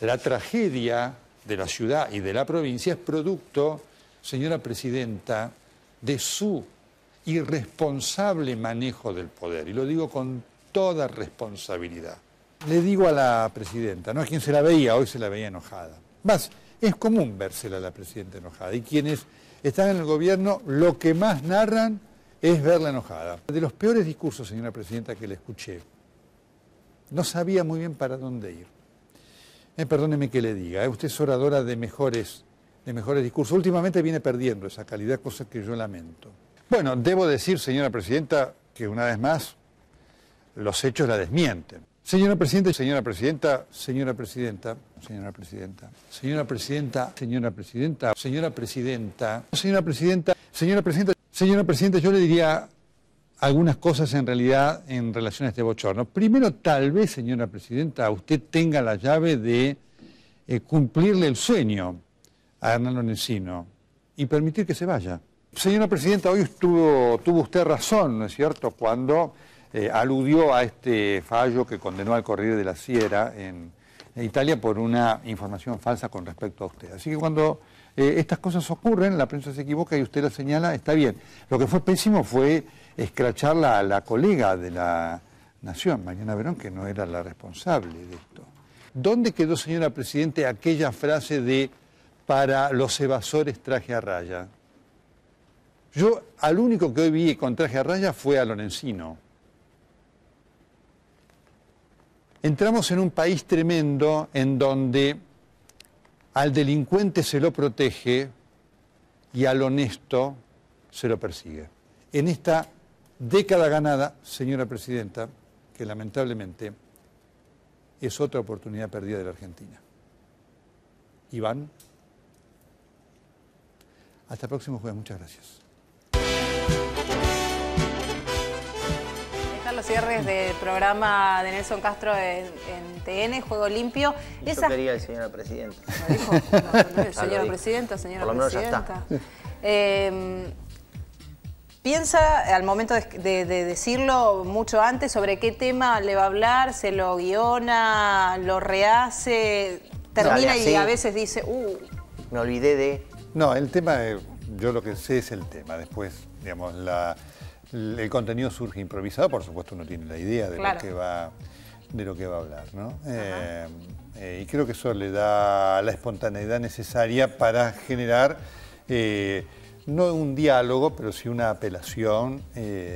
La tragedia de la ciudad y de la provincia es producto, señora presidenta, de su irresponsable manejo del poder. Y lo digo con toda responsabilidad. Le digo a la presidenta, no a quien se la veía, hoy se la veía enojada. Más, es común vérsela a la presidenta enojada. Y quienes están en el gobierno, lo que más narran es verla enojada. De los peores discursos, señora presidenta, que le escuché, no sabía muy bien para dónde ir. Perdóneme que le diga, usted es oradora de mejores discursos. Últimamente viene perdiendo esa calidad, cosa que yo lamento. Bueno, debo decir, señora presidenta, que una vez más los hechos la desmienten. Señora presidenta, señora presidenta, señora presidenta, señora presidenta, señora presidenta, señora presidenta, señora presidenta, señora presidenta, señora presidenta, señora presidenta, yo le diría algunas cosas en realidad en relación a este bochorno. Primero, tal vez, señora presidenta, usted tenga la llave de cumplirle el sueño a Hernán Lorenzino y permitir que se vaya. Señora presidenta, hoy tuvo usted razón, ¿no es cierto?, cuando aludió a este fallo que condenó al Corriere della Sera en Italia por una información falsa con respecto a usted. Así que cuando estas cosas ocurren, la prensa se equivoca y usted la señala, está bien. Lo que fue pésimo fue escracharla a la colega de la Nación, Mariana Verón, que no era la responsable de esto. ¿Dónde quedó, señora presidenta, aquella frase de para los evasores traje a raya? Yo al único que hoy vi con traje a raya fue a Lorenzino. Entramos en un país tremendo en donde al delincuente se lo protege y al honesto se lo persigue. En esta década ganada, señora presidenta, que lamentablemente es otra oportunidad perdida de la Argentina. Iván, hasta el próximo jueves. Muchas gracias. Están los cierres del programa de Nelson Castro en TN, Juego Limpio. Eso quería el señora presidenta. ¿Lo dijo? No, señora presidenta, señora Por lo menos presidenta. Ya está. ¿Piensa al momento de decirlo mucho antes sobre qué tema le va a hablar? ¿Se lo guiona? ¿Lo rehace? ¿Termina y a veces dice, me olvidé de...? No, el tema, yo lo que sé es el tema. Después, digamos, el contenido surge improvisado. Por supuesto, uno tiene la idea de lo que va a hablar, ¿no? Y creo que eso le da la espontaneidad necesaria para generar... no un diálogo, pero sí una apelación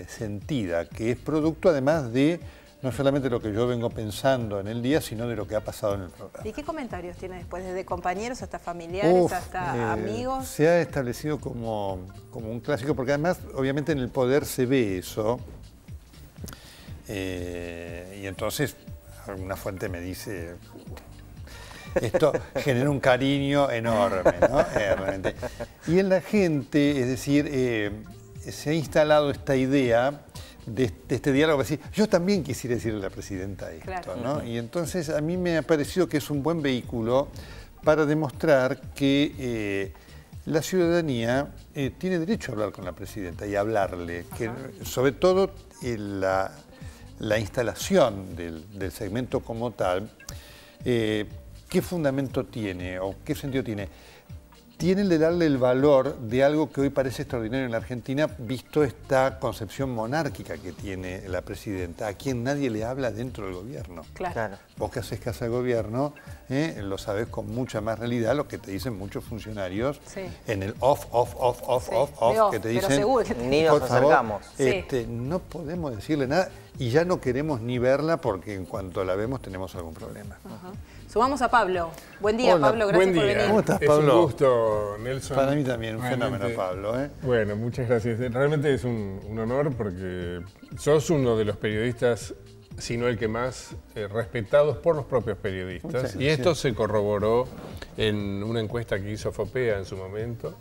sentida, que es producto además de no solamente lo que yo vengo pensando en el día, sino de lo que ha pasado en el programa. ¿Y qué comentarios tiene después? ¿Desde compañeros hasta familiares, hasta amigos? Se ha establecido como un clásico, porque además, obviamente, en el poder se ve eso. Y entonces, alguna fuente me dice... Esto genera un cariño enorme, ¿no? Realmente. Y en la gente, es decir, se ha instalado esta idea de este diálogo, decir, yo también quisiera decirle a la presidenta esto, ¿no? Y entonces a mí me ha parecido que es un buen vehículo para demostrar que la ciudadanía tiene derecho a hablar con la presidenta y hablarle, que sobre todo la instalación del segmento como tal, ¿qué fundamento tiene o qué sentido tiene? Tiene el de darle el valor de algo que hoy parece extraordinario en la Argentina, visto esta concepción monárquica que tiene la presidenta, a quien nadie le habla dentro del gobierno. Claro. Vos que haces casa de gobierno, lo sabés con mucha más realidad lo que te dicen muchos funcionarios en el off, que te dicen, seguro que ni nos acercamos. No podemos decirle nada y ya no queremos ni verla porque en cuanto la vemos tenemos algún problema. Sumamos a Pablo. Buen día, Pablo, gracias por venir. ¿Cómo estás, Pablo? Es un gusto, Nelson. Para mí también, un fenómeno, Pablo. Bueno, muchas gracias. Realmente es un honor porque sos uno de los periodistas, si no el que más, respetados por los propios periodistas. Y esto se corroboró en una encuesta que hizo FOPEA en su momento.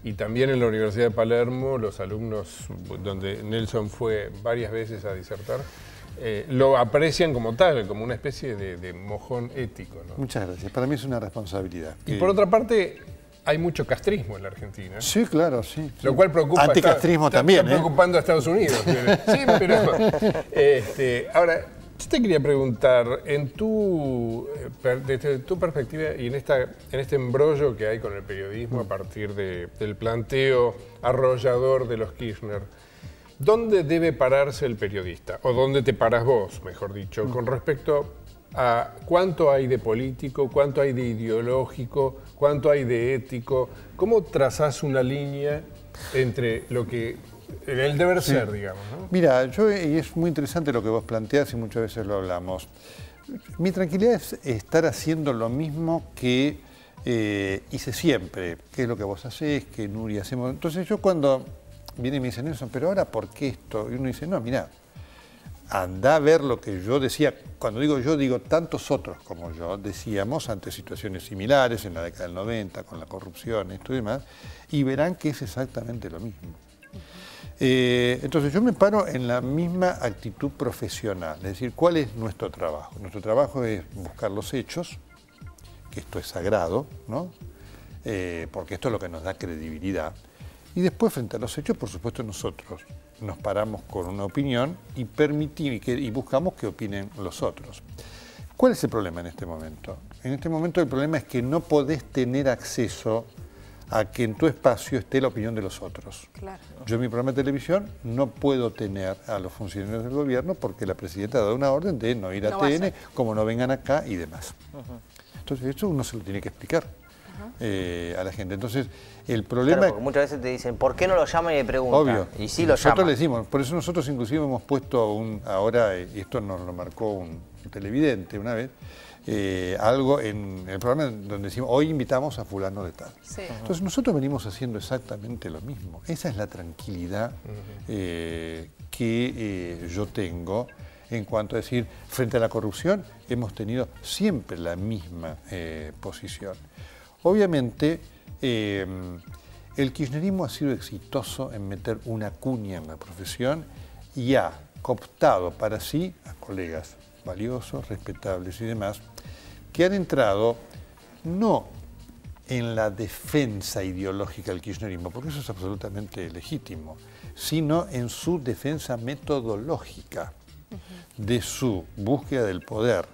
Y también en la Universidad de Palermo, los alumnos, donde Nelson fue varias veces a disertar, lo aprecian como tal, como una especie de mojón ético, ¿no? Muchas gracias. Para mí es una responsabilidad. Y por otra parte, hay mucho castrismo en la Argentina. Sí, claro, sí. Lo cual preocupa. Anticastrismo también. Está preocupando a Estados Unidos. Sí, pero... ahora, Yo te quería preguntar, desde tu perspectiva y en este embrollo que hay con el periodismo a partir del planteo arrollador de los Kirchner, ¿dónde debe pararse el periodista? O ¿dónde te paras vos, mejor dicho, con respecto a cuánto hay de político, cuánto hay de ideológico, cuánto hay de ético? ¿Cómo trazás una línea entre lo que... el deber ser, digamos, ¿no? Mira, y es muy interesante lo que vos planteás y muchas veces lo hablamos. Mi tranquilidad es estar haciendo lo mismo que hice siempre, que es lo que vos hacés, que Nuria hacemos. Entonces yo cuando viene y me dice, Nelson, pero ahora ¿por qué esto? Y uno dice, no, mira, andá a ver lo que yo decía. Cuando digo yo, digo tantos otros como yo decíamos ante situaciones similares en la década del 90, con la corrupción, esto y demás, y verán que es exactamente lo mismo. Entonces yo me paro en la misma actitud profesional, es decir, ¿cuál es nuestro trabajo? Nuestro trabajo es buscar los hechos, que esto es sagrado, ¿no? Porque esto es lo que nos da credibilidad. Y después, frente a los hechos, por supuesto, nosotros nos paramos con una opinión y y buscamos que opinen los otros. ¿Cuál es el problema en este momento? En este momento el problema es que no podés tener acceso a que en tu espacio esté la opinión de los otros. Claro. Yo en mi programa de televisión no puedo tener a los funcionarios del gobierno porque la presidenta ha dado una orden de no ir a TN, como no vengan acá y demás. Entonces eso uno se lo tiene que explicar a la gente. Entonces el problema... Claro, porque muchas veces te dicen, ¿por qué no lo llaman y le preguntan? Obvio. Y sí lo llaman. Nosotros le decimos, por eso nosotros inclusive hemos puesto ahora, y esto nos lo marcó un televidente una vez, algo en el programa donde decimos, hoy invitamos a fulano de tal. Sí. Entonces nosotros venimos haciendo exactamente lo mismo. Esa es la tranquilidad que yo tengo en cuanto a decir, frente a la corrupción hemos tenido siempre la misma posición. Obviamente, el kirchnerismo ha sido exitoso en meter una cuña en la profesión y ha cooptado para sí a colegas valiosos, respetables y demás, que han entrado no en la defensa ideológica del kirchnerismo, porque eso es absolutamente legítimo, sino en su defensa metodológica de su búsqueda del poder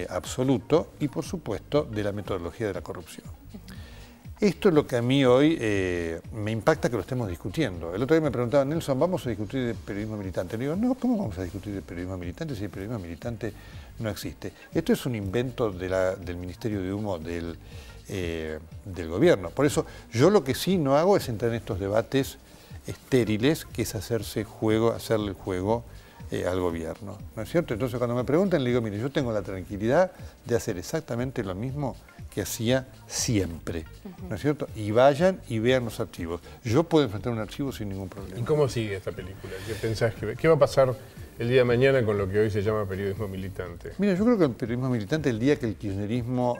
absoluto y, por supuesto, de la metodología de la corrupción. Esto es lo que a mí hoy me impacta que lo estemos discutiendo. El otro día me preguntaban, Nelson, ¿vamos a discutir de periodismo militante? Le digo, no, ¿cómo vamos a discutir de periodismo militante si el periodismo militante no existe? Esto es un invento del Ministerio de Humo del gobierno. Por eso, yo lo que sí no hago es entrar en estos debates estériles, que es hacerle el juego al gobierno, ¿no es cierto? Entonces, cuando me preguntan, le digo, mire, yo tengo la tranquilidad de hacer exactamente lo mismo que hacía siempre, ¿no es cierto? Y vayan y vean los archivos. Yo puedo enfrentar un archivo sin ningún problema. ¿Y cómo sigue esta película? ¿Qué pensás qué va a pasar el día de mañana con lo que hoy se llama periodismo militante? Mira, yo creo que el periodismo militante, el día que el kirchnerismo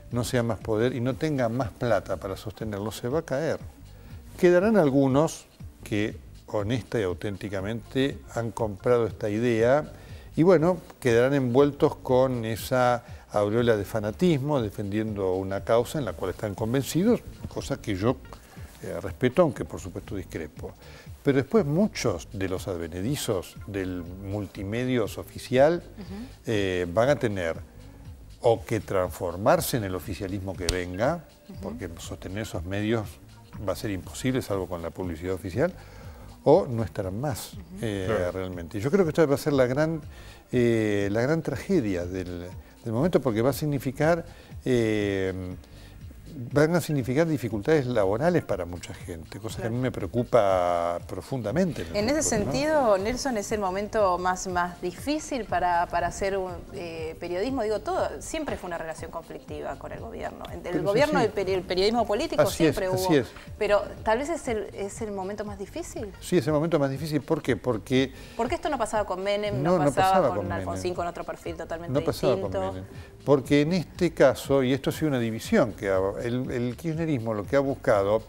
no sea más poder y no tenga más plata para sostenerlo, se va a caer. Quedarán algunos que honesta y auténticamente han comprado esta idea y bueno, quedarán envueltos con esa aureola de fanatismo, defendiendo una causa en la cual están convencidos, cosa que yo respeto, aunque por supuesto discrepo. Pero después muchos de los advenedizos del multimedios oficial van a tener o que transformarse en el oficialismo que venga, porque sostener esos medios va a ser imposible, salvo con la publicidad oficial, o no estarán más realmente. Yo creo que esta va a ser la gran tragedia del momento, porque va a significar, van a significar dificultades laborales para mucha gente, cosa que a mí me preocupa profundamente. En ese sentido, ¿no? Nelson, ¿es el momento más difícil para hacer un periodismo? Digo, siempre fue una relación conflictiva con el gobierno. El gobierno y el periodismo político siempre hubo. Así es. Pero tal vez es el momento más difícil. Sí, es el momento más difícil. ¿Por qué? Porque esto no pasaba con Menem, no pasaba con Alfonsín, con otro perfil totalmente distinto. No pasaba con Menem. Porque en este caso, y esto ha sido una división que el kirchnerismo lo que ha buscado,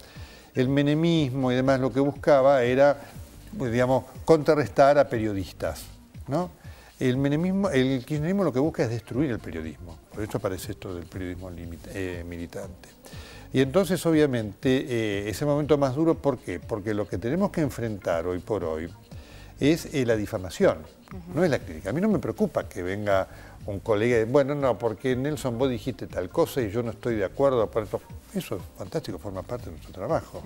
el menemismo y demás, lo que buscaba era, pues, digamos, contrarrestar a periodistas, ¿no? El kirchnerismo lo que busca es destruir el periodismo, por eso aparece esto del periodismo militante. Y entonces, obviamente, es el momento más duro, ¿por qué? Porque lo que tenemos que enfrentar hoy por hoy es la difamación, no es la crítica. A mí no me preocupa que venga un colega y bueno, no, porque Nelson vos dijiste tal cosa y yo no estoy de acuerdo. Por eso es fantástico, forma parte de nuestro trabajo.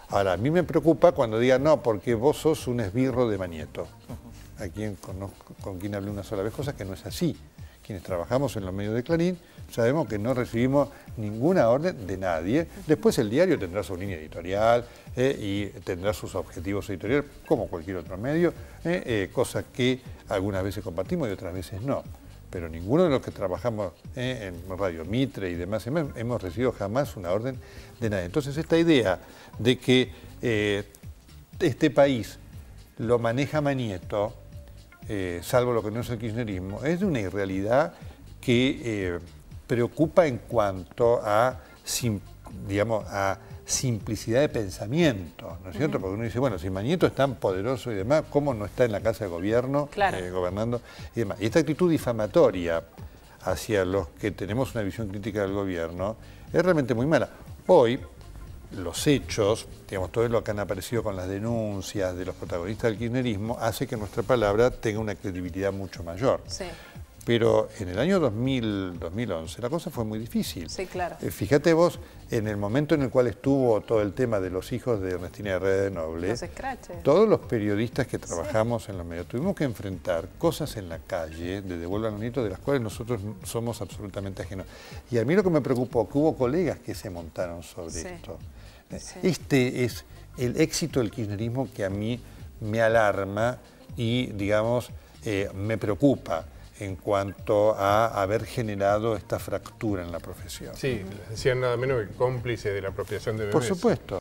Ahora, a mí me preocupa cuando digan, no, porque vos sos un esbirro de Mañeto. A quien conozco, con quien hablé una sola vez, cosa que no es así. Quienes trabajamos en los medios de Clarín sabemos que no recibimos ninguna orden de nadie. Después el diario tendrá su línea editorial y tendrá sus objetivos editoriales, como cualquier otro medio, cosa que algunas veces compartimos y otras veces no. Pero ninguno de los que trabajamos en Radio Mitre y demás hemos recibido jamás una orden de nadie. Entonces esta idea de que este país lo maneja Mañeto, salvo lo que no es el kirchnerismo, es de una irrealidad que preocupa en cuanto a, digamos, a simplicidad de pensamiento, ¿no es cierto? Porque uno dice, bueno, si Mañeto es tan poderoso y demás, ¿cómo no está en la Casa de Gobierno, gobernando y demás? Y esta actitud difamatoria hacia los que tenemos una visión crítica del gobierno es realmente muy mala. Hoy, los hechos, digamos, todo lo que han aparecido con las denuncias de los protagonistas del kirchnerismo hace que nuestra palabra tenga una credibilidad mucho mayor. Sí. Pero en el año 2011 la cosa fue muy difícil. Sí, claro. Fíjate vos, en el momento en el cual estuvo todo el tema de los hijos de Ernestina Herrera de Noble, los escraches. Todos los periodistas que trabajamos en los medios tuvimos que enfrentar cosas en la calle de Devuelvan los Nietos de las cuales nosotros somos absolutamente ajenos. Y a mí lo que me preocupó, que hubo colegas que se montaron sobre esto. Sí. Este es el éxito del kirchnerismo que a mí me alarma y, digamos, me preocupa en cuanto a haber generado esta fractura en la profesión. Sí, decían nada menos que cómplice de la apropiación de bebés. Por supuesto.